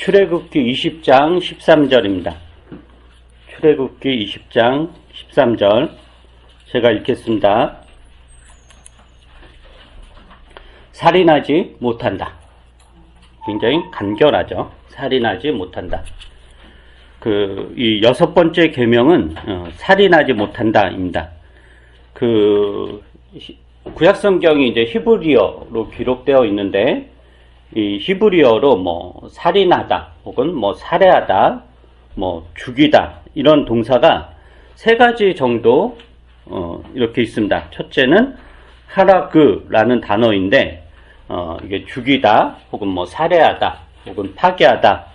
출애굽기 20장 13절입니다. 출애굽기 20장 13절 제가 읽겠습니다. 살인하지 못한다. 굉장히 간결하죠. 살인하지 못한다. 이 6번째 계명은 살인하지 못한다입니다. 구약 성경이 이제 히브리어로 기록되어 있는데, 이 히브리어로 살인하다, 혹은 살해하다, 죽이다, 이런 동사가 3가지 정도, 이렇게 있습니다. 첫째는 하라그라는 단어인데, 이게 죽이다, 혹은 살해하다, 혹은 파괴하다,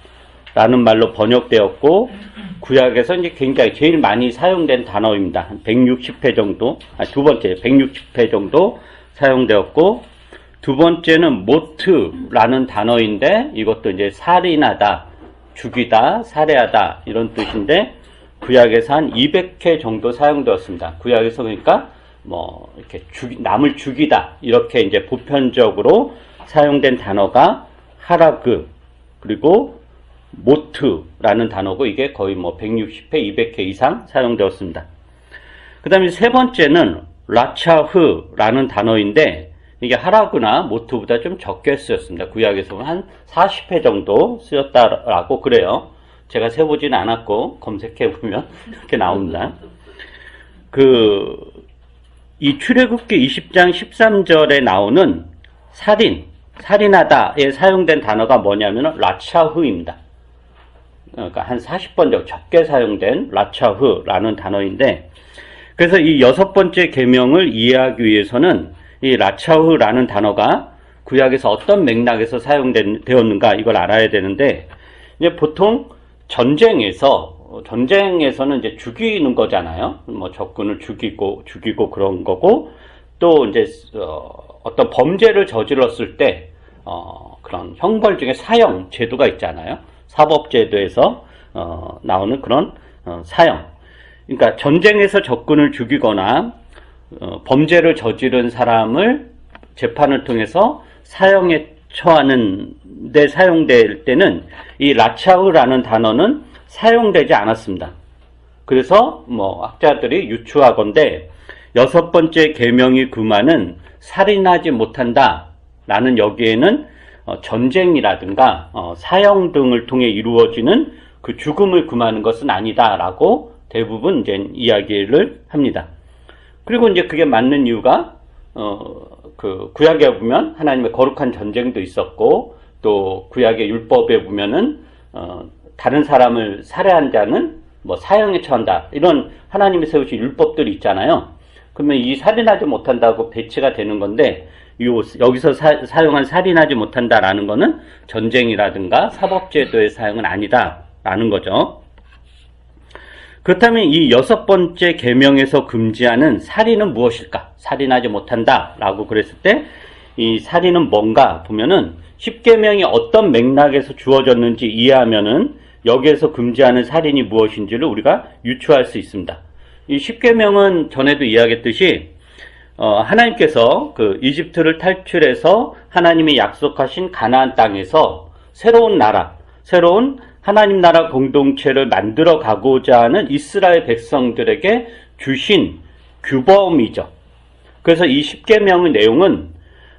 라는 말로 번역되었고, 구약에서 이제 굉장히 제일 많이 사용된 단어입니다. 한 160회 정도, 두 번째, 160회 정도 사용되었고, 두 번째는 모트라는 단어인데, 이것도 이제 살인하다, 죽이다, 살해하다, 이런 뜻인데, 구약에서 한 200회 정도 사용되었습니다. 구약에서 그러니까, 이렇게 남을 죽이다, 이렇게 이제 보편적으로 사용된 단어가 하라그, 그리고 모트라는 단어고, 이게 거의 160회, 200회 이상 사용되었습니다. 그 다음에 3번째는 라차흐라는 단어인데, 이게 하라그나 모트보다 좀 적게 쓰였습니다. 구약에서 한 40회 정도 쓰였다라고 그래요. 제가 세보진 않았고, 검색해보면 이렇게 나옵니다. 이 출애굽기 20장 13절에 나오는 살인하다에 사용된 단어가 뭐냐면 라차흐입니다. 그러니까 한 40번 정도 적게 사용된 라차흐라는 단어인데, 그래서 이 6번째 계명을 이해하기 위해서는 이 라차흐라는 단어가 구약에서 어떤 맥락에서 사용되었는가 이걸 알아야 되는데, 이제 보통 전쟁에서는 이제 죽이는 거잖아요. 적군을 죽이고 그런 거고, 또 이제 어떤 범죄를 저질렀을 때 그런 형벌 중에 사형 제도가 있잖아요. 사법제도에서 나오는 그런 사형. 그러니까 전쟁에서 적군을 죽이거나 범죄를 저지른 사람을 재판을 통해서 사형에 처하는 데 사용될 때는 이 라차흐라는 단어는 사용되지 않았습니다. 그래서 학자들이 유추하건대 6번째 계명이 금하는 살인하지 못한다 라는, 여기에는 전쟁이라든가 사형 등을 통해 이루어지는 그 죽음을 금하는 것은 아니다 라고 대부분 이제 이야기를 합니다. 그리고 이제 그게 맞는 이유가 구약에 보면 하나님의 거룩한 전쟁도 있었고, 또 구약의 율법에 보면은 다른 사람을 살해한 자는 사형에 처한다, 이런 하나님이 세우신 율법들이 있잖아요. 그러면 이 살인하지 못한다고 배치가 되는 건데, 여기서 사용한 살인하지 못한다라는 거는 전쟁이라든가 사법제도의 사용은 아니다라는 거죠. 그렇다면 이 6번째 계명에서 금지하는 살인은 무엇일까? 살인하지 못한다라고 그랬을 때, 이 살인은 뭔가 보면은 10계명이 어떤 맥락에서 주어졌는지 이해하면은 여기에서 금지하는 살인이 무엇인지를 우리가 유추할 수 있습니다. 이 10계명은 전에도 이야기했듯이 하나님께서 이집트를 탈출해서 하나님이 약속하신 가나안 땅에서 새로운 하나님 나라 공동체를 만들어 가고자 하는 이스라엘 백성들에게 주신 규범이죠. 그래서 이 10계명의 내용은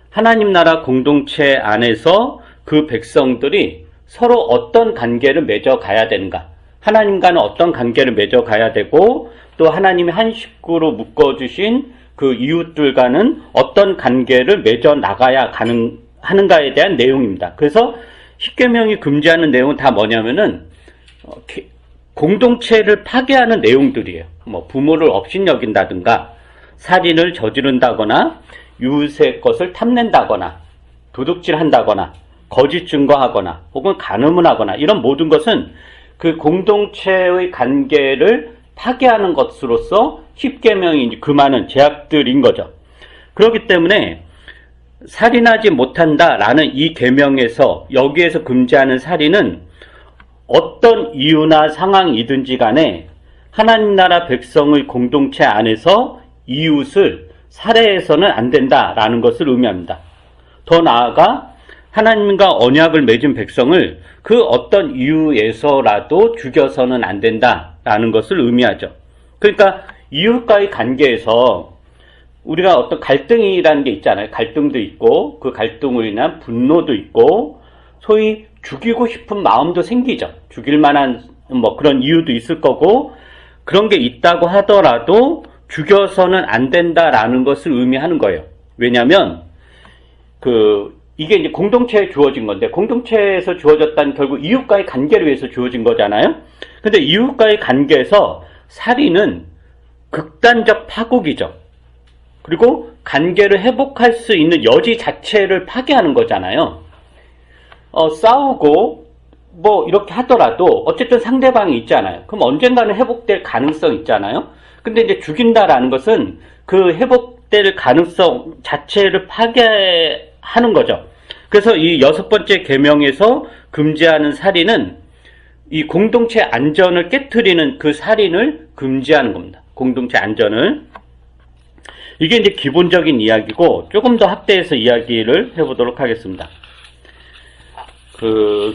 하나님 나라 공동체 안에서 그 백성들이 서로 어떤 관계를 맺어 가야 되는가, 하나님과는 어떤 관계를 맺어 가야 되고, 또 하나님이 한 식구로 묶어주신 그 이웃들과는 어떤 관계를 맺어 나가야 하는가에 대한 내용입니다. 그래서 10계명이 금지하는 내용은 다 뭐냐면은 공동체를 파괴하는 내용들이에요. 부모를 업신여긴다든가, 살인을 저지른다거나, 이웃의 것을 탐낸다거나, 도둑질한다거나, 거짓 증거하거나, 혹은 간음을 하거나, 이런 모든 것은 그 공동체의 관계를 파괴하는 것으로서 10계명이 금하는 제약들인 거죠. 그렇기 때문에 살인하지 못한다라는 이 계명에서, 여기에서 금지하는 살인은 어떤 이유나 상황이든지 간에 하나님 나라 백성의 공동체 안에서 이웃을 살해해서는 안 된다라는 것을 의미합니다. 더 나아가 하나님과 언약을 맺은 백성을 그 어떤 이유에서라도 죽여서는 안 된다라는 것을 의미하죠. 그러니까 이웃과의 관계에서 우리가 어떤 갈등이라는 게 있잖아요. 갈등도 있고 그 갈등으로 인한 분노도 있고 소위 죽이고 싶은 마음도 생기죠. 죽일 만한 뭐 그런 이유도 있을 거고 그런 게 있다고 하더라도 죽여서는 안 된다라는 것을 의미하는 거예요. 왜냐하면 이게 이제 공동체에 주어진 건데 공동체에서 주어졌다는 결국 이웃과의 관계를 위해서 주어진 거잖아요. 근데 이웃과의 관계에서 살인은 극단적 파국이죠. 그리고 관계를 회복할 수 있는 여지 자체를 파괴하는 거잖아요. 싸우고 뭐 이렇게 하더라도 어쨌든 상대방이 있잖아요. 그럼 언젠가는 회복될 가능성 있잖아요. 근데 이제 죽인다라는 것은 그 회복될 가능성 자체를 파괴하는 거죠. 그래서 이 6번째 계명에서 금지하는 살인은 이 공동체 안전을 깨트리는 그 살인을 금지하는 겁니다. 공동체 안전을. 이게 이제 기본적인 이야기고 조금 더 확대해서 이야기를 해보도록 하겠습니다.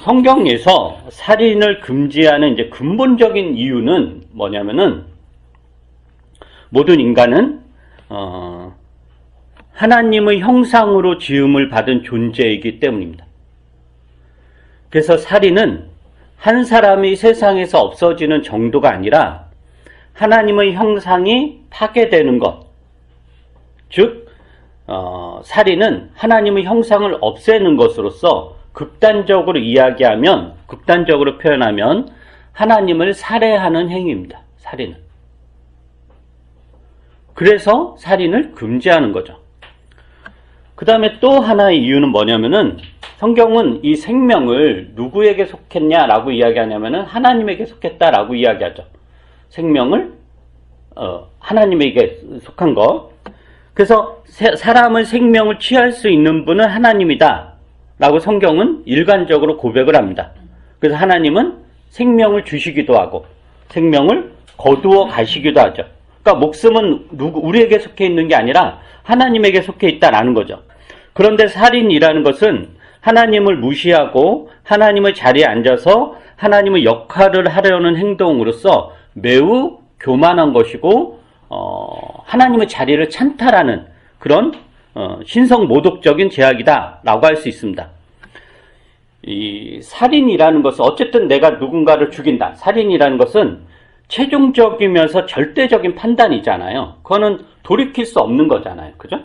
성경에서 살인을 금지하는 이제 근본적인 이유는 뭐냐면은 모든 인간은 하나님의 형상으로 지음을 받은 존재이기 때문입니다. 그래서 살인은 한 사람이 세상에서 없어지는 정도가 아니라 하나님의 형상이 파괴되는 것. 즉 살인은 하나님의 형상을 없애는 것으로서 극단적으로 극단적으로 표현하면 하나님을 살해하는 행위입니다. 살인은. 그래서 살인을 금지하는 거죠. 그 다음에 또 하나의 이유는 뭐냐면은 성경은 이 생명을 누구에게 속했냐라고 이야기하냐면은 하나님에게 속했다라고 이야기하죠. 생명을 하나님에게 속한 것. 그래서 사람의 생명을 취할 수 있는 분은 하나님이다 라고 성경은 일관적으로 고백을 합니다. 그래서 하나님은 생명을 주시기도 하고 생명을 거두어 가시기도 하죠. 그러니까 목숨은 우리에게 속해 있는 게 아니라 하나님에게 속해 있다라는 거죠. 그런데 살인이라는 것은 하나님을 무시하고 하나님의 자리에 앉아서 하나님의 역할을 하려는 행동으로서 매우 교만한 것이고 하나님의 자리를 찬탈하는 그런 신성모독적인 죄악이다라고 할 수 있습니다. 이 살인이라는 것은 어쨌든 내가 누군가를 죽인다. 살인이라는 것은 최종적이면서 절대적인 판단이잖아요. 그거는 돌이킬 수 없는 거잖아요. 그죠?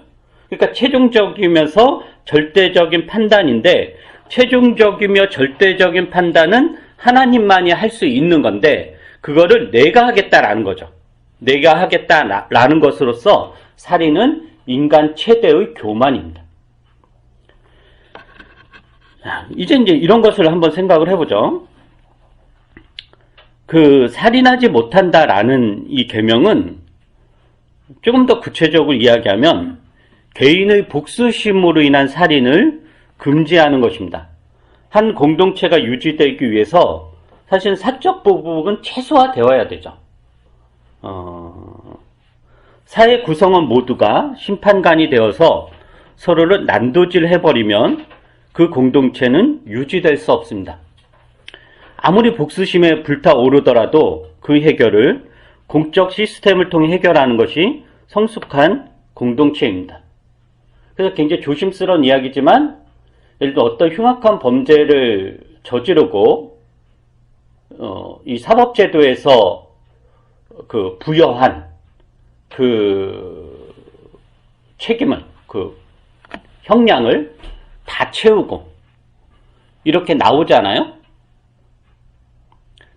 그러니까 최종적이면서 절대적인 판단인데 최종적이며 절대적인 판단은 하나님만이 할 수 있는 건데 그거를 내가 하겠다라는 거죠. 내가 하겠다라는 것으로서 살인은 인간 최대의 교만입니다. 이제 이런 것을 한번 생각을 해보죠. 살인하지 못한다라는 이 계명은 조금 더 구체적으로 이야기하면 개인의 복수심으로 인한 살인을 금지하는 것입니다. 한 공동체가 유지되기 위해서 사실 사적 보복은 최소화되어야 되죠. 사회 구성원 모두가 심판관이 되어서 서로를 난도질해버리면 그 공동체는 유지될 수 없습니다. 아무리 복수심에 불타오르더라도 그 해결을 공적 시스템을 통해 해결하는 것이 성숙한 공동체입니다. 그래서 굉장히 조심스러운 이야기지만 예를 들어 어떤 흉악한 범죄를 저지르고 이 사법제도에서 부여한 책임을 형량을 다 채우고 이렇게 나오잖아요.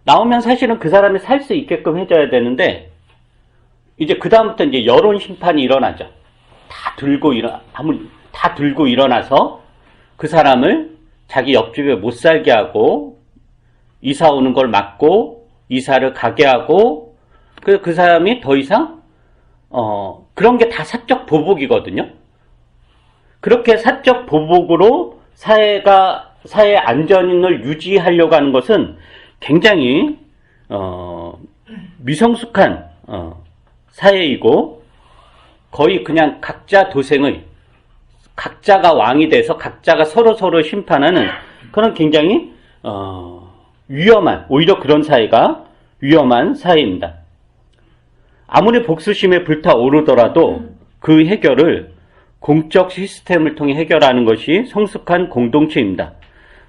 나오면 사실은 그 사람이 살 수 있게끔 해줘야 되는데 이제 그 다음부터 이제 여론 심판이 일어나죠. 다 들고 일어나서 그 사람을 자기 옆집에 못 살게 하고 이사 오는 걸 막고 이사를 가게 하고 그 사람이 더 이상 그런 게 다 사적 보복이거든요. 그렇게 사적 보복으로 사회 안전을 유지하려고 하는 것은 굉장히 미성숙한 사회이고 거의 그냥 각자 도생의 각자가 왕이 돼서 각자가 서로 심판하는 그런 굉장히 위험한, 오히려 그런 사회가 위험한 사회입니다. 아무리 복수심에 불타오르더라도 그 해결을 공적 시스템을 통해 해결하는 것이 성숙한 공동체입니다.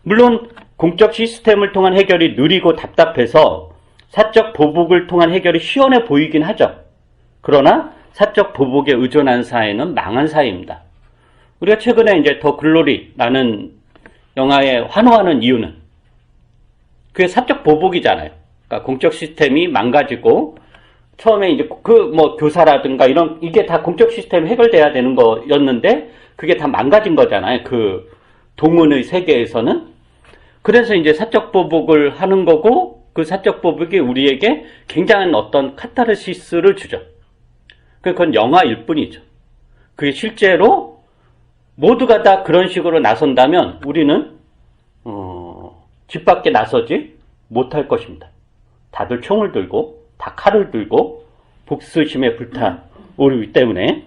물론 공적 시스템을 통한 해결이 느리고 답답해서 사적 보복을 통한 해결이 시원해 보이긴 하죠. 그러나 사적 보복에 의존한 사회는 망한 사회입니다. 우리가 최근에 이제 더 글로리라는 영화에 환호하는 이유는 그게 사적 보복이잖아요. 그러니까 공적 시스템이 망가지고 처음에 이제 교사라든가 이게 다 공적 시스템이 해결돼야 되는 거였는데 그게 다 망가진 거잖아요. 그 동문의 세계에서는. 그래서 이제 사적 보복을 하는 거고 그 사적 보복이 우리에게 굉장한 어떤 카타르시스를 주죠. 그건 영화일 뿐이죠. 그게 실제로 모두가 다 그런 식으로 나선다면 우리는 집 밖에 나서지 못할 것입니다. 다들 총을 들고 다 칼을 들고 복수심에 불타오르기 때문에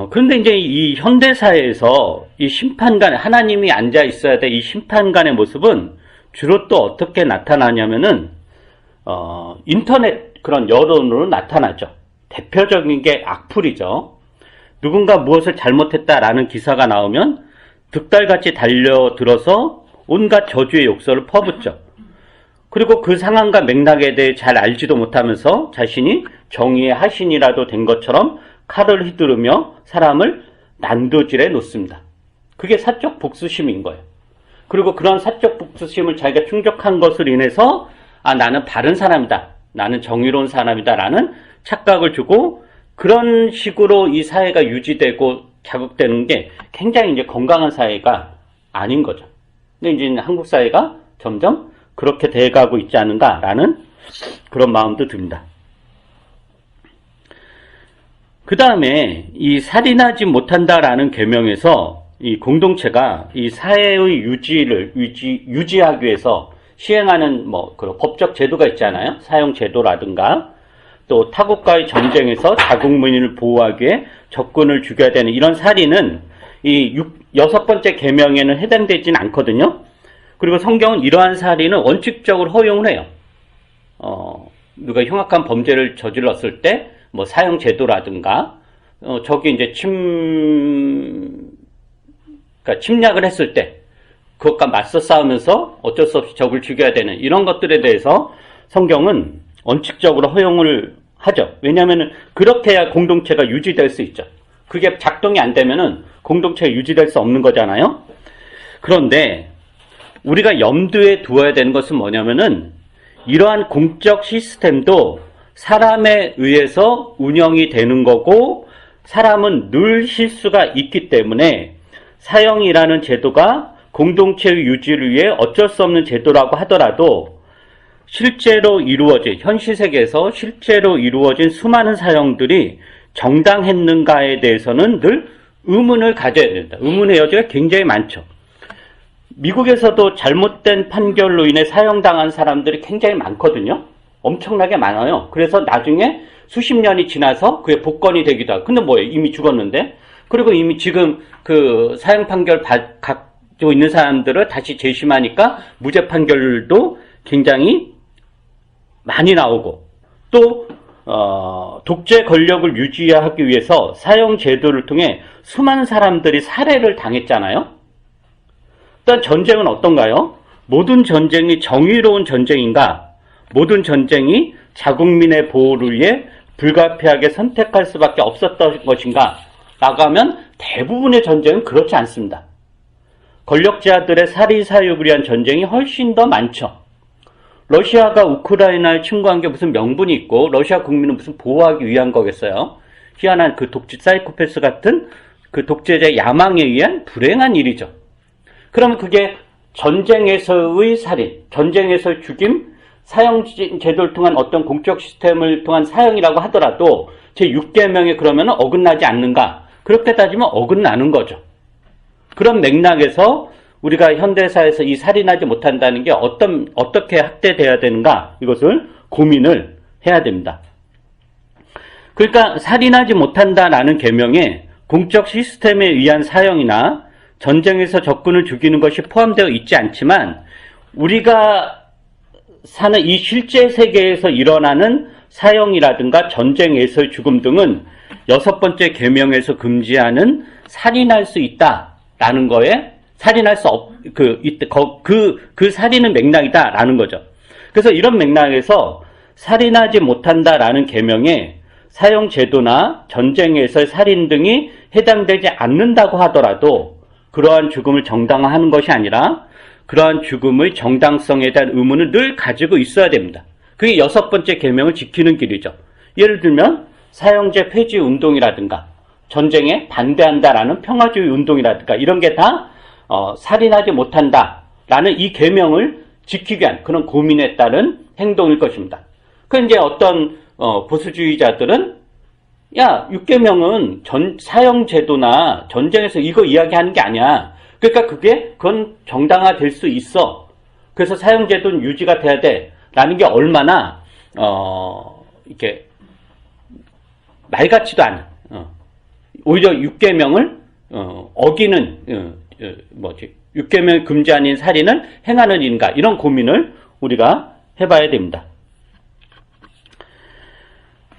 그런데 이제 이 현대사회에서 이 심판관, 하나님이 앉아 있어야 될 이 심판관의 모습은 주로 또 어떻게 나타나냐면은 인터넷 그런 여론으로 나타나죠. 대표적인 게 악플이죠. 누군가 무엇을 잘못했다라는 기사가 나오면 득달같이 달려들어서 온갖 저주의 욕설을 퍼붓죠. 그리고 그 상황과 맥락에 대해 잘 알지도 못하면서 자신이 정의의 하신이라도 된 것처럼 칼을 휘두르며 사람을 난도질해 놓습니다. 그게 사적 복수심인 거예요. 그리고 그런 사적 복수심을 자기가 충족한 것을 인해서 나는 바른 사람이다. 나는 정의로운 사람이다. 라는 착각을 주고 그런 식으로 이 사회가 유지되고 자극되는 게 굉장히 이제 건강한 사회가 아닌 거죠. 근데 이제 한국 사회가 점점 그렇게 돼가고 있지 않은가라는 그런 마음도 듭니다. 그 다음에 이 살인하지 못한다라는 계명에서 이 공동체가 이 사회의 유지하기 위해서 시행하는 그런 법적 제도가 있잖아요. 사형 제도라든가 또 타국과의 전쟁에서 자국민을 보호하기 위해 적군을 죽여야 되는 이런 살인은 이 6번째 계명에는 해당되지는 않거든요. 그리고 성경은 이러한 살인은 원칙적으로 허용을 해요. 누가 흉악한 범죄를 저질렀을 때 사형 제도라든가 저기 이제 그러니까 침략을 했을 때 그것과 맞서 싸우면서 어쩔 수 없이 적을 죽여야 되는 이런 것들에 대해서 성경은 원칙적으로 허용을 하죠. 왜냐하면 그렇게 해야 공동체가 유지될 수 있죠. 그게 작동이 안 되면은 공동체가 유지될 수 없는 거잖아요. 그런데 우리가 염두에 두어야 되는 것은 뭐냐면은 이러한 공적 시스템도 사람에 의해서 운영이 되는 거고 사람은 늘 실수가 있기 때문에 사형이라는 제도가 공동체의 유지를 위해 어쩔 수 없는 제도라고 하더라도 실제로 이루어진 현실 세계에서 실제로 이루어진 수많은 사형들이 정당했는가에 대해서는 늘 의문을 가져야 된다. 의문의 여지가 굉장히 많죠. 미국에서도 잘못된 판결로 인해 사형당한 사람들이 굉장히 많거든요. 엄청나게 많아요. 그래서 나중에 수십 년이 지나서 그게 복권이 되기도 하고. 근데 뭐예요? 이미 죽었는데. 그리고 이미 지금 그 사형 판결 가지고 있는 사람들을 다시 재심하니까 무죄 판결도 굉장히 많이 나오고 또 독재 권력을 유지하기 위해서 사형 제도를 통해 수많은 사람들이 살해를 당했잖아요. 일단 전쟁은 어떤가요? 모든 전쟁이 정의로운 전쟁인가? 모든 전쟁이 자국민의 보호를 위해 불가피하게 선택할 수밖에 없었던 것인가? 라고 하면 대부분의 전쟁은 그렇지 않습니다. 권력자들의 사리사욕을 위한 전쟁이 훨씬 더 많죠. 러시아가 우크라이나에 침공한 게 무슨 명분이 있고 러시아 국민은 무슨 보호하기 위한 거겠어요? 희한한 그 독재 사이코패스 같은 그 독재자의 야망에 의한 불행한 일이죠. 그러면 그게 전쟁에서의 살인, 전쟁에서의 죽임, 사형 제도를 통한 어떤 공적 시스템을 통한 사형이라고 하더라도 제6계명에 그러면 어긋나지 않는가? 그렇게 따지면 어긋나는 거죠. 그런 맥락에서 우리가 현대사에서 이 살인하지 못한다는 게 어떻게 확대돼야 되는가? 이것을 고민을 해야 됩니다. 그러니까 살인하지 못한다라는 계명에 공적 시스템에 의한 사형이나 전쟁에서 적군을 죽이는 것이 포함되어 있지 않지만 우리가 사는 이 실제 세계에서 일어나는 사형이라든가 전쟁에서의 죽음 등은 6번째 계명에서 금지하는 살인할 수 있다라는 거에 살인할 수 그 살인은 맥락이다라는 거죠. 그래서 이런 맥락에서 살인하지 못한다라는 계명에 사형 제도나 전쟁에서의 살인 등이 해당되지 않는다고 하더라도 그러한 죽음을 정당화하는 것이 아니라 그러한 죽음의 정당성에 대한 의문을 늘 가지고 있어야 됩니다. 그게 6번째 계명을 지키는 길이죠. 예를 들면 사형제 폐지 운동이라든가 전쟁에 반대한다라는 평화주의 운동이라든가 이런 게 다 살인하지 못한다라는 이 계명을 지키기 위한 그런 고민에 따른 행동일 것입니다. 그 이제 어떤 보수주의자들은 야 6계명은 사형제도나 전쟁에서 이거 이야기하는 게 아니야. 그러니까 그건 정당화될 수 있어. 그래서 사형제도는 유지가 돼야 돼. 라는 게 얼마나 이렇게 말 같지도 않은 오히려 6계명을 어기는 6계명을 금지 아닌 살인을 행하는 인가 이런 고민을 우리가 해봐야 됩니다.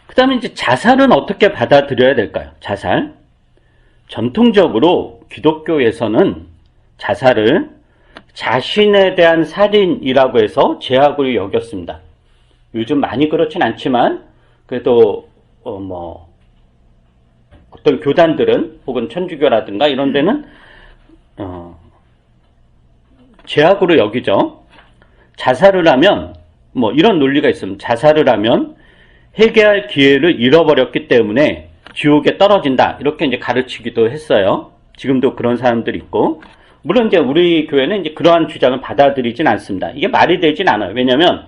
그 다음에 이제 자살은 어떻게 받아들여야 될까요? 자살. 전통적으로 기독교에서는 자살을 자신에 대한 살인이라고 해서 죄악으로 여겼습니다. 요즘 많이 그렇진 않지만 그래도 어떤 교단들은 혹은 천주교라든가 이런 데는 죄악으로 여기죠. 자살을 하면 이런 논리가 있습니다. 자살을 하면 회개할 기회를 잃어버렸기 때문에 지옥에 떨어진다. 이렇게 이제 가르치기도 했어요. 지금도 그런 사람들이 있고. 물론 이제 우리 교회는 이제 그러한 주장을 받아들이진 않습니다. 이게 말이 되진 않아요. 왜냐하면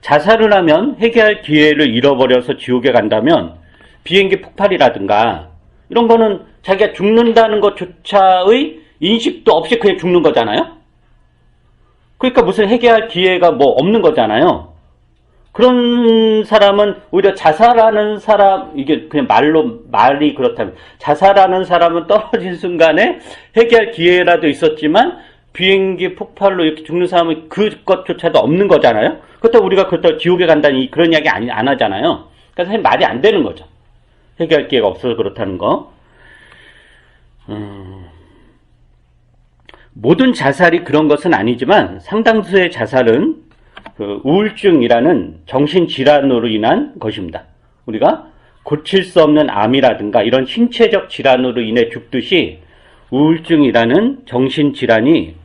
자살을 하면 회개할 기회를 잃어버려서 지옥에 간다면 비행기 폭발이라든가 이런 거는 자기가 죽는다는 것조차의 인식도 없이 그냥 죽는 거잖아요. 그러니까 무슨 회개할 기회가 없는 거잖아요. 그런 사람은 오히려 자살하는 사람, 이게 그냥 말이 그렇다면, 자살하는 사람은 떨어진 순간에 회개할 기회라도 있었지만, 비행기 폭발로 이렇게 죽는 사람은 그것조차도 없는 거잖아요? 그렇다고 우리가 그렇다고 지옥에 간다니 그런 이야기 안 하잖아요. 그러니까 사실 말이 안 되는 거죠. 회개할 기회가 없어서 그렇다는 거. 모든 자살이 그런 것은 아니지만, 상당수의 자살은 우울증이라는 정신질환으로 인한 것입니다. 우리가 고칠 수 없는 암이라든가 이런 신체적 질환으로 인해 죽듯이 우울증이라는 정신질환이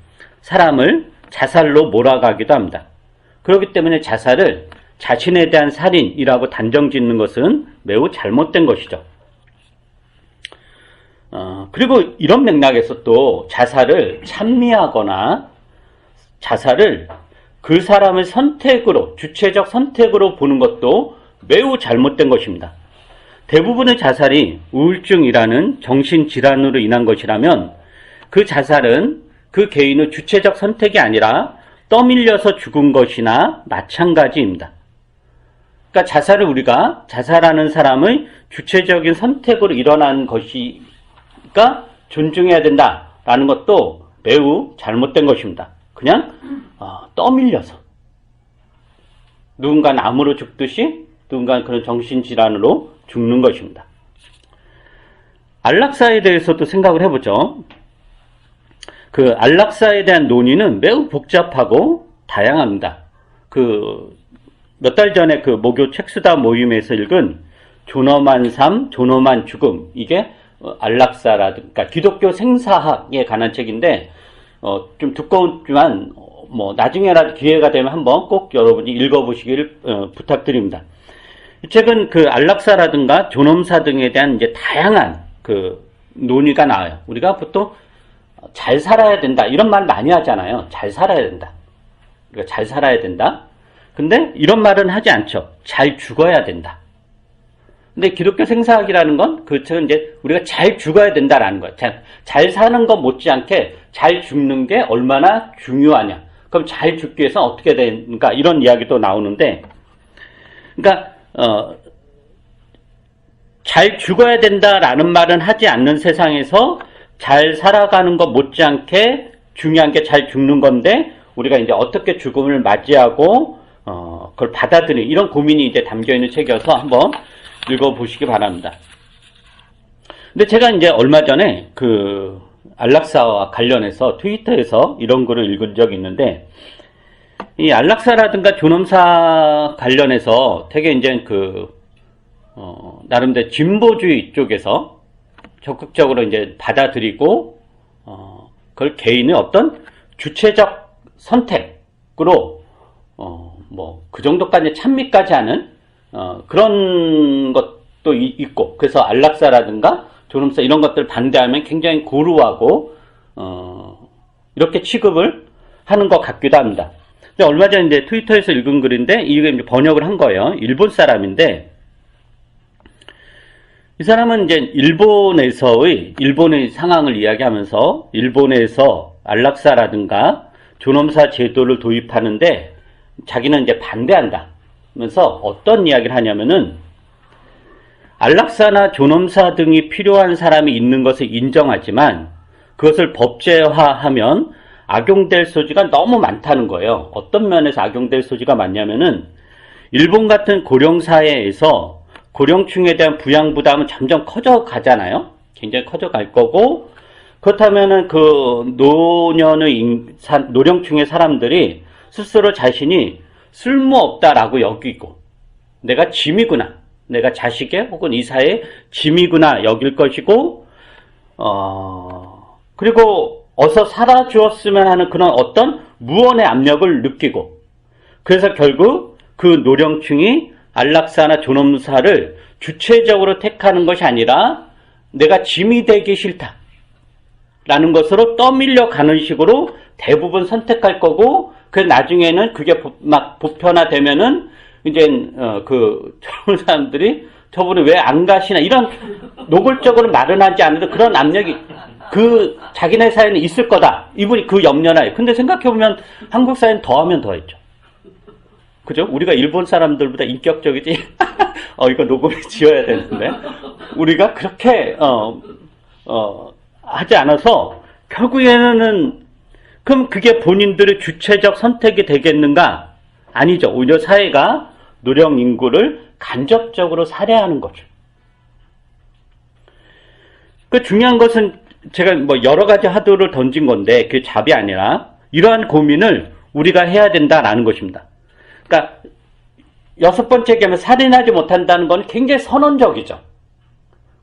사람을 자살로 몰아가기도 합니다. 그렇기 때문에 자살을 자신에 대한 살인이라고 단정 짓는 것은 매우 잘못된 것이죠. 그리고 이런 맥락에서 또 자살을 찬미하거나 자살을 그 사람의 선택으로, 주체적 선택으로 보는 것도 매우 잘못된 것입니다. 대부분의 자살이 우울증이라는 정신질환으로 인한 것이라면 그 자살은 그 개인의 주체적 선택이 아니라 떠밀려서 죽은 것이나 마찬가지입니다. 그러니까 자살을 우리가 자살하는 사람의 주체적인 선택으로 일어난 것이니까 존중해야 된다라는 것도 매우 잘못된 것입니다. 그냥 떠밀려서 누군가는 암으로 죽듯이 누군가는 그런 정신질환으로 죽는 것입니다. 안락사에 대해서도 생각을 해보죠. 그 안락사에 대한 논의는 매우 복잡하고 다양합니다. 몇 달 전에 그 모교 책수다 모임에서 읽은 존엄한 삶, 존엄한 죽음, 이게 안락사라든가 기독교 생사학에 관한 책인데 좀 두꺼웠지만 나중에라도 기회가 되면 한번 꼭 여러분이 읽어보시길 부탁드립니다. 이 책은 그 안락사라든가 존엄사 등에 대한 이제 다양한 그 논의가 나와요. 우리가 보통 잘 살아야 된다 이런 말 많이 하잖아요. 잘 살아야 된다. 우리가 잘 살아야 된다. 근데 이런 말은 하지 않죠. 잘 죽어야 된다. 근데 기독교 생사학이라는 건 그렇죠. 이제 우리가 잘 죽어야 된다라는 거예요. 잘 사는 것 못지않게 잘 죽는 게 얼마나 중요하냐. 그럼 잘 죽기 위해서 어떻게 되는가 이런 이야기도 나오는데, 그러니까 잘 죽어야 된다라는 말은 하지 않는 세상에서 잘 살아가는 것 못지않게 중요한 게 잘 죽는 건데, 우리가 이제 어떻게 죽음을 맞이하고 그걸 받아들이는 이런 고민이 이제 담겨 있는 책이어서 한번 읽어보시기 바랍니다. 근데 제가 이제 얼마 전에 그 안락사와 관련해서 트위터에서 이런 글을 읽은 적이 있는데, 이 안락사라든가 존엄사 관련해서 되게 이제 나름대로 진보주의 쪽에서 적극적으로 이제 받아들이고, 그걸 개인의 어떤 주체적 선택으로, 그 정도까지 찬미까지 하는, 그런 것도 있고, 그래서 안락사라든가 존엄사 이런 것들 반대하면 굉장히 고루하고, 이렇게 취급을 하는 것 같기도 합니다. 근데 얼마 전에 이제 트위터에서 읽은 글인데, 이게 이제 번역을 한 거예요. 일본 사람인데, 이 사람은 이제 일본의 상황을 이야기하면서, 일본에서 안락사라든가 존엄사 제도를 도입하는데, 자기는 이제 반대한다. 면서 어떤 이야기를 하냐면은, 안락사나 존엄사 등이 필요한 사람이 있는 것을 인정하지만, 그것을 법제화하면 악용될 소지가 너무 많다는 거예요. 어떤 면에서 악용될 소지가 많냐면은, 일본 같은 고령사회에서 고령층에 대한 부양부담은 점점 커져가잖아요. 굉장히 커져갈 거고, 그렇다면은 그 노령층의 사람들이 스스로 자신이 쓸모없다라고 여기고, 내가 짐이구나, 내가 자식의 혹은 이 사회의 짐이구나 여길 것이고, 그리고 어서 살아주었으면 하는 그런 어떤 무언의 압력을 느끼고, 그래서 결국 그 노령층이 안락사나 존엄사를 주체적으로 택하는 것이 아니라 내가 짐이 되기 싫다 라는 것으로 떠밀려 가는 식으로 대부분 선택할 거고, 그 나중에는 그게 막 보편화되면은 이제 그 젊은 사람들이 저분이 왜 안 가시나 이런 노골적으로 말은 하지 않아도 그런 압력이 그 자기네 사회는 있을 거다. 이분이 그 염려나요. 근데 생각해보면 한국 사회는 더하면 더했죠. 그죠? 우리가 일본 사람들보다 인격적이지. 이거 녹음을 지어야 되는데. 우리가 그렇게, 하지 않아서, 결국에는, 그럼 그게 본인들의 주체적 선택이 되겠는가? 아니죠. 오히려 사회가 노령 인구를 간접적으로 살해하는 거죠. 그 중요한 것은 제가 뭐 여러 가지 하도를 던진 건데, 그게 잡이 아니라, 이러한 고민을 우리가 해야 된다라는 것입니다. 그러니까 여섯 번째 계명 살인하지 못한다는 건 굉장히 선언적이죠.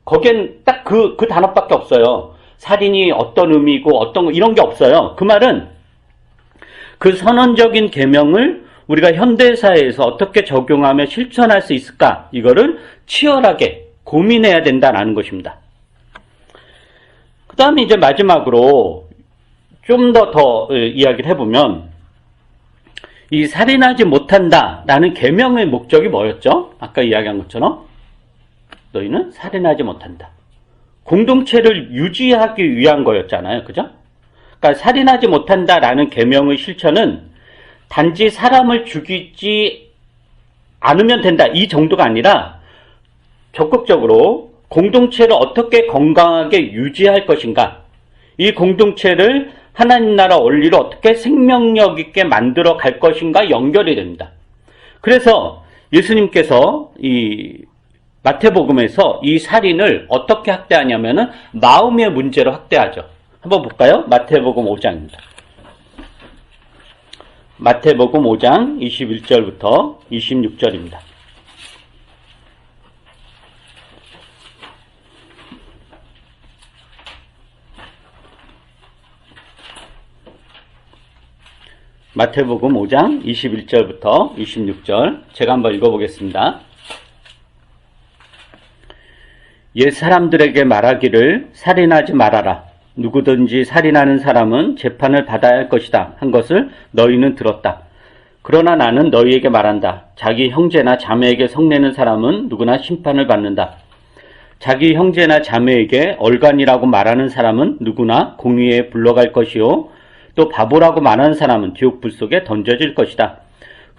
거기엔 딱 그 단어밖에 없어요. 살인이 어떤 의미고 어떤 거 이런 게 없어요. 그 말은 그 선언적인 계명을 우리가 현대사회에서 어떻게 적용하며 실천할 수 있을까, 이거를 치열하게 고민해야 된다는 것입니다. 그 다음에 이제 마지막으로 좀 더 이야기를 해보면, 이 살인하지 못한다라는 계명의 목적이 뭐였죠? 아까 이야기한 것처럼 너희는 살인하지 못한다. 공동체를 유지하기 위한 거였잖아요. 그죠? 그러니까 살인하지 못한다라는 계명의 실천은 단지 사람을 죽이지 않으면 된다, 이 정도가 아니라 적극적으로 공동체를 어떻게 건강하게 유지할 것인가, 이 공동체를 하나님 나라 원리로 어떻게 생명력 있게 만들어 갈 것인가 연결이 됩니다. 그래서 예수님께서 이 마태복음에서 이 살인을 어떻게 학대하냐면은 마음의 문제로 학대하죠. 한번 볼까요? 마태복음 5장입니다. 마태복음 5장 21절부터 26절입니다. 마태복음 5장 21절부터 26절 제가 한번 읽어보겠습니다. 옛 사람들에게 말하기를 살인하지 말아라. 누구든지 살인하는 사람은 재판을 받아야 할 것이다 한 것을 너희는 들었다. 그러나 나는 너희에게 말한다. 자기 형제나 자매에게 성내는 사람은 누구나 심판을 받는다. 자기 형제나 자매에게 얼간이라고 말하는 사람은 누구나 공의에 불러갈 것이요, 또 바보라고 말하는 사람은 지옥불 속에 던져질 것이다.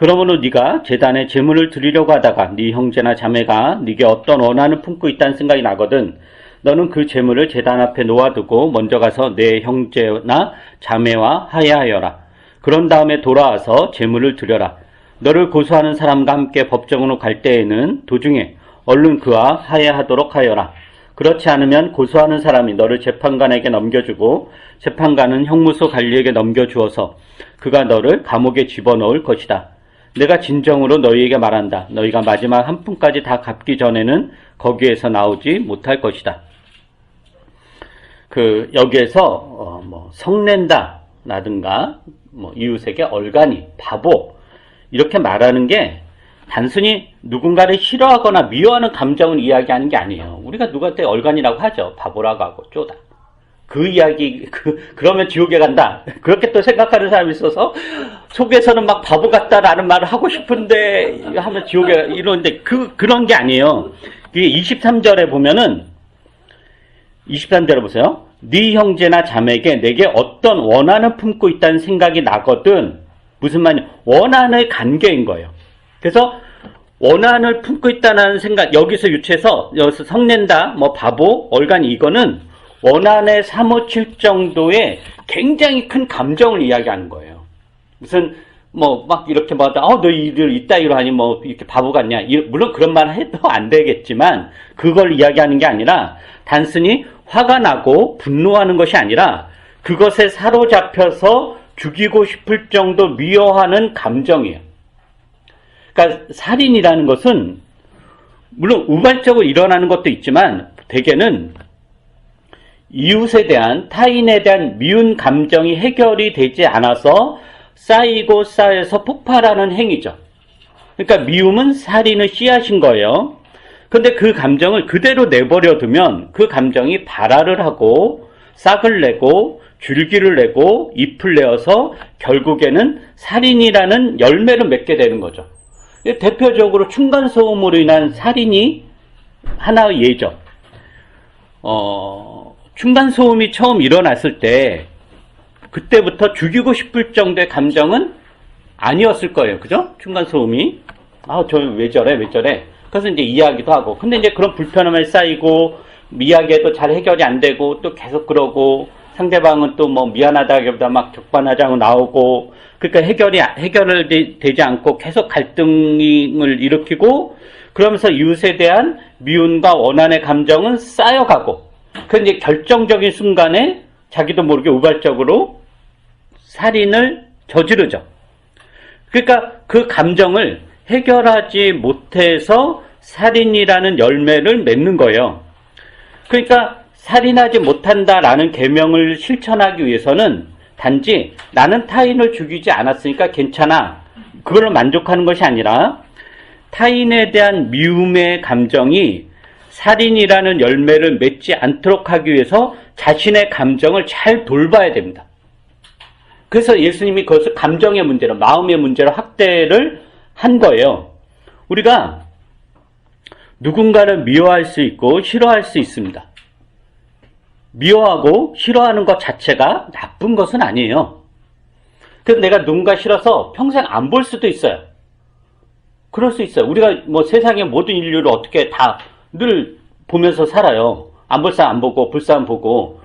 그러므로 네가 제단에 제물을 드리려고 하다가 네 형제나 자매가 네게 어떤 원한을 품고 있다는 생각이 나거든 너는 그 제물을 제단 앞에 놓아두고 먼저 가서 내 형제나 자매와 화해하여라. 그런 다음에 돌아와서 제물을 드려라. 너를 고소하는 사람과 함께 법정으로 갈 때에는 도중에 얼른 그와 화해하도록 하여라. 그렇지 않으면 고소하는 사람이 너를 재판관에게 넘겨주고 재판관은 형무소 관리에게 넘겨주어서 그가 너를 감옥에 집어넣을 것이다. 내가 진정으로 너희에게 말한다. 너희가 마지막 한 푼까지 다 갚기 전에는 거기에서 나오지 못할 것이다. 여기에서 성낸다 라든가 이웃에게 얼간이, 바보 이렇게 말하는 게 단순히 누군가를 싫어하거나 미워하는 감정을 이야기하는 게 아니에요. 우리가 누구한테 얼간이라고 하죠. 바보라고 하고 쪼다. 그 이야기, 그러면 지옥에 간다. 그렇게 또 생각하는 사람이 있어서 속에서는 막 바보 같다라는 말을 하고 싶은데 하면 지옥에 이러는데 그런 게 아니에요. 이게 23절에 보면은 23절에 보세요. 네 형제나 자매에게 내게 어떤 원한을 품고 있다는 생각이 나거든. 무슨 말이냐? 원한의 관계인 거예요. 그래서 원한을 품고 있다는 생각, 여기서 유추해서 성낸다, 바보, 얼간이 이거는 원한에 사무칠 정도의 굉장히 큰 감정을 이야기하는 거예요. 무슨 막 이렇게 너 이들 이따위로 하니 이렇게 바보 같냐? 물론 그런 말 해도 안 되겠지만 그걸 이야기하는 게 아니라 단순히 화가 나고 분노하는 것이 아니라 그것에 사로잡혀서 죽이고 싶을 정도 미워하는 감정이에요. 그러니까 살인이라는 것은 물론 우발적으로 일어나는 것도 있지만 대개는 이웃에 대한, 타인에 대한 미운 감정이 해결이 되지 않아서 쌓이고 쌓여서 폭발하는 행위죠. 그러니까 미움은 살인의 씨앗인 거예요. 근데 그 감정을 그대로 내버려 두면 그 감정이 발화를 하고 싹을 내고 줄기를 내고 잎을 내어서 결국에는 살인이라는 열매를 맺게 되는 거죠. 대표적으로 층간소음으로 인한 살인이 하나의 예죠. 층간소음이 처음 일어났을 때 그때부터 죽이고 싶을 정도의 감정은 아니었을 거예요. 그죠? 층간소음이 저 왜 저래 그래서 이제 이야기도 하고 근데 이제 그런 불편함에 쌓이고 이야기해도 잘 해결이 안 되고 또 계속 그러고 상대방은 또 미안하다기보다 막 적반하장으로 나오고 그러니까 해결이 되지 않고 계속 갈등을 일으키고 그러면서 이웃에 대한 미움과 원한의 감정은 쌓여가고 그 이제 결정적인 순간에 자기도 모르게 우발적으로 살인을 저지르죠. 그러니까 그 감정을 해결하지 못해서 살인이라는 열매를 맺는 거예요. 그러니까 살인하지 못한다라는 계명을 실천하기 위해서는 단지 나는 타인을 죽이지 않았으니까 괜찮아. 그걸로 만족하는 것이 아니라 타인에 대한 미움의 감정이 살인이라는 열매를 맺지 않도록 하기 위해서 자신의 감정을 잘 돌봐야 됩니다. 그래서 예수님이 그것을 감정의 문제로, 마음의 문제로 확대를 한 거예요. 우리가 누군가를 미워할 수 있고 싫어할 수 있습니다. 미워하고 싫어하는 것 자체가 나쁜 것은 아니에요. 그래서 내가 누군가 싫어서 평생 안 볼 수도 있어요. 그럴 수 있어요. 우리가 세상의 모든 인류를 어떻게 다 늘 보면서 살아요. 안 볼 사람 안 보고, 볼 사람 보고,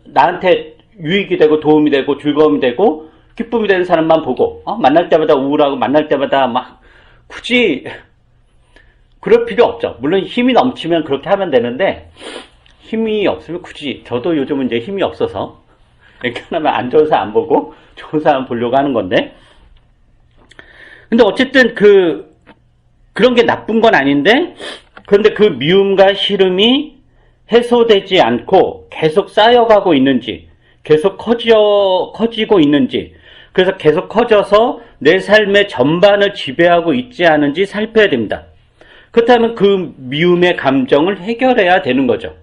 나한테 유익이 되고, 도움이 되고, 즐거움이 되고, 기쁨이 되는 사람만 보고, 만날 때마다 우울하고, 만날 때마다 막, 굳이, 그럴 필요 없죠. 물론 힘이 넘치면 그렇게 하면 되는데, 힘이 없으면 굳이, 저도 요즘은 이제 힘이 없어서, 이렇게 하면 안 좋은 사람 안 보고, 좋은 사람 보려고 하는 건데, 근데 어쨌든 그런 게 나쁜 건 아닌데, 그런데 그 미움과 싫음이 해소되지 않고 계속 쌓여가고 있는지, 계속 커지고 있는지, 그래서 계속 커져서 내 삶의 전반을 지배하고 있지 않은지 살펴야 됩니다. 그렇다면 그 미움의 감정을 해결해야 되는 거죠.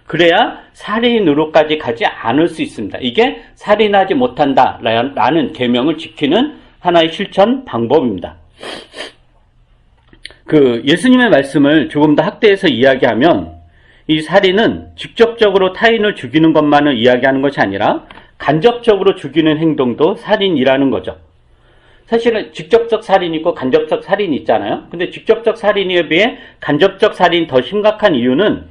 그래야 살인으로까지 가지 않을 수 있습니다. 이게 살인하지 못한다라는 계명을 지키는 하나의 실천 방법입니다. 예수님의 말씀을 조금 더 확대해서 이야기하면 이 살인은 직접적으로 타인을 죽이는 것만을 이야기하는 것이 아니라 간접적으로 죽이는 행동도 살인이라는 거죠. 사실은 직접적 살인이 있고 간접적 살인이 있잖아요. 근데 직접적 살인에 비해 간접적 살인이 더 심각한 이유는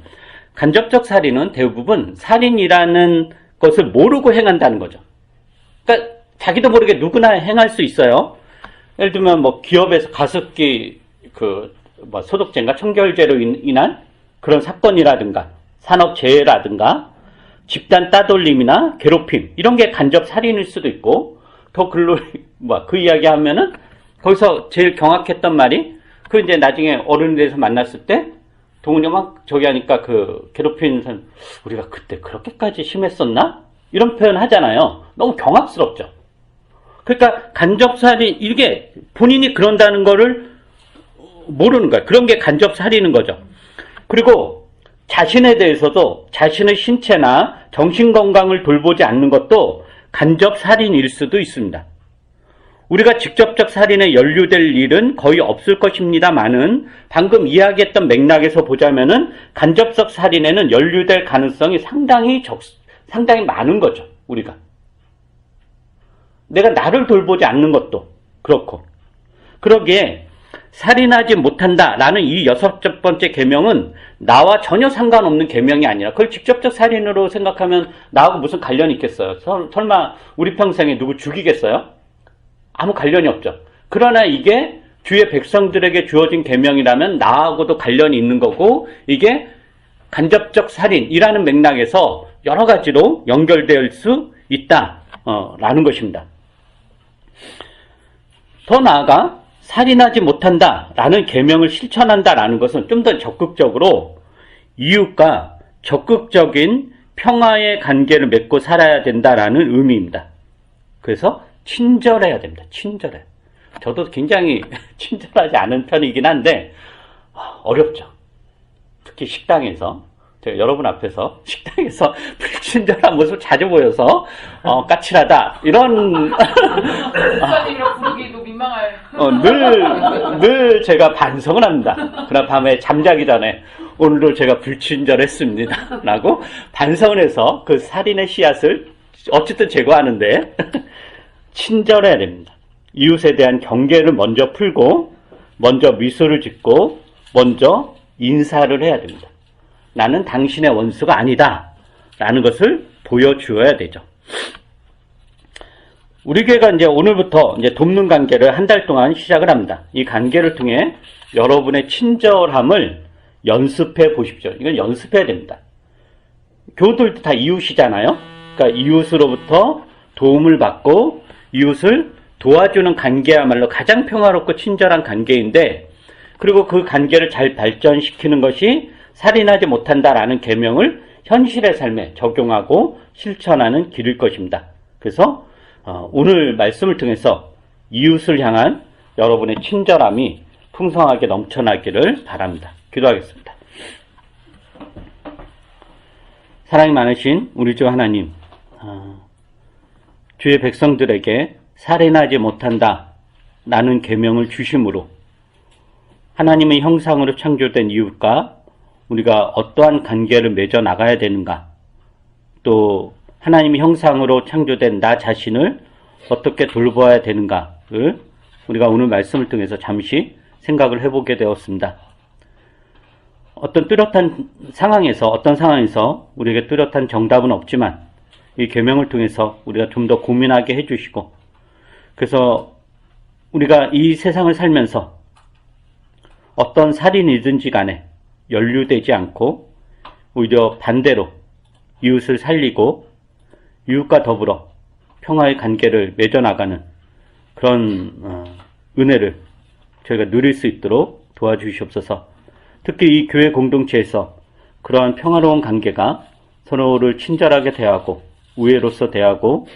간접적 살인은 대부분 살인이라는 것을 모르고 행한다는 거죠. 그러니까 자기도 모르게 누구나 행할 수 있어요. 예를 들면 뭐 기업에서 가습기 소독제인가 청결제로 인한 그런 사건이라든가 산업재해라든가 집단 따돌림이나 괴롭힘 이런 게 간접 살인일 수도 있고 더 그 이야기 하면은 거기서 제일 경악했던 말이 이제 나중에 어른이 돼서 만났을 때 동훈이 막 저기 하니까 괴롭히는 사람 우리가 그때 그렇게까지 심했었나? 이런 표현 하잖아요. 너무 경악스럽죠. 그러니까 간접살인 이게 본인이 그런다는 거를 모르는 거야. 그런 게 간접살인인 거죠. 그리고 자신에 대해서도 자신의 신체나 정신건강을 돌보지 않는 것도 간접살인일 수도 있습니다. 우리가 직접적 살인에 연루될 일은 거의 없을 것입니다만은 방금 이야기했던 맥락에서 보자면은 간접적 살인에는 연루될 가능성이 상당히 많은 거죠. 우리가. 내가 나를 돌보지 않는 것도 그렇고. 그러기에 살인하지 못한다라는 이 6번째 계명은 나와 전혀 상관없는 계명이 아니라 그걸 직접적 살인으로 생각하면 나하고 무슨 관련이 있겠어요? 설마 우리 평생에 누구 죽이겠어요? 아무 관련이 없죠. 그러나 이게 주의 백성들에게 주어진 계명이라면 나하고도 관련이 있는 거고 이게 간접적 살인이라는 맥락에서 여러 가지로 연결될 수 있다라는 것입니다. 더 나아가 살인하지 못한다라는 계명을 실천한다라는 것은 좀 더 적극적으로 이웃과 적극적인 평화의 관계를 맺고 살아야 된다라는 의미입니다. 그래서 친절해야 됩니다. 친절해. 저도 굉장히 친절하지 않은 편이긴 한데 어렵죠. 특히 식당에서 제가 여러분 앞에서 식당에서 불친절한 모습을 자주 보여서 까칠하다 이런 목사님이랑 부르기도 민망할. 늘 제가 반성을 합니다. 그날 밤에 잠자기 전에 오늘도 제가 불친절했습니다 라고 반성을 해서 그 살인의 씨앗을 어쨌든 제거하는데 친절해야 됩니다. 이웃에 대한 경계를 먼저 풀고 먼저 미소를 짓고 먼저 인사를 해야 됩니다. 나는 당신의 원수가 아니다 라는 것을 보여주어야 되죠. 우리 교회가 이제 오늘부터 이제 돕는 관계를 한 달 동안 시작을 합니다. 이 관계를 통해 여러분의 친절함을 연습해 보십시오. 이건 연습해야 됩니다. 교우들도 다 이웃이잖아요. 그러니까 이웃으로부터 도움을 받고 이웃을 도와주는 관계야말로 가장 평화롭고 친절한 관계인데 그리고 그 관계를 잘 발전시키는 것이 살인하지 못한다라는 계명을 현실의 삶에 적용하고 실천하는 길일 것입니다. 그래서 오늘 말씀을 통해서 이웃을 향한 여러분의 친절함이 풍성하게 넘쳐나기를 바랍니다. 기도하겠습니다. 사랑이 많으신 우리 주 하나님, 주의 백성들에게 살인하지 못한다라는 계명을 주심으로 하나님의 형상으로 창조된 이웃과 우리가 어떠한 관계를 맺어 나가야 되는가, 또 하나님의 형상으로 창조된 나 자신을 어떻게 돌보아야 되는가를 우리가 오늘 말씀을 통해서 잠시 생각을 해보게 되었습니다. 어떤 상황에서 우리에게 뚜렷한 정답은 없지만 이 계명을 통해서 우리가 좀 더 고민하게 해주시고, 그래서 우리가 이 세상을 살면서 어떤 살인이든지 간에 연루되지 않고 오히려 반대로 이웃을 살리고 이웃과 더불어 평화의 관계를 맺어나가는 그런 은혜를 저희가 누릴 수 있도록 도와주시옵소서. 특히 이 교회 공동체에서 그러한 평화로운 관계가 서로를 친절하게 대하고 우애로서 대하고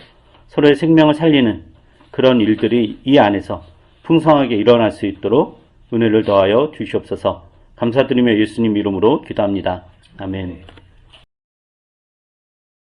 서로의 생명을 살리는 그런 일들이 이 안에서 풍성하게 일어날 수 있도록 은혜를 더하여 주시옵소서. 감사드리며 예수님 이름으로 기도합니다. 아멘.